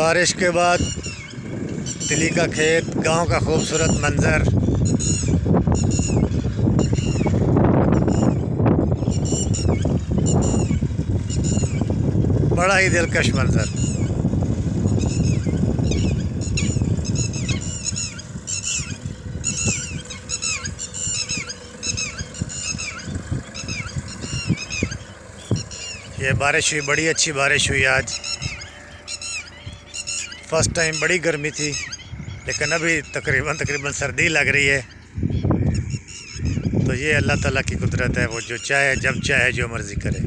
बारिश के बाद तिली का खेत, गांव का खूबसूरत मंज़र। बड़ा ही दिलकश मंज़र। ये बारिश हुई, बड़ी अच्छी बारिश हुई आज। फर्स्ट टाइम बड़ी गर्मी थी, लेकिन अभी तकरीबन सर्दी लग रही है। तो ये अल्लाह ताला की कुदरत है, वो जो चाहे जब चाहे जो मर्ज़ी करे।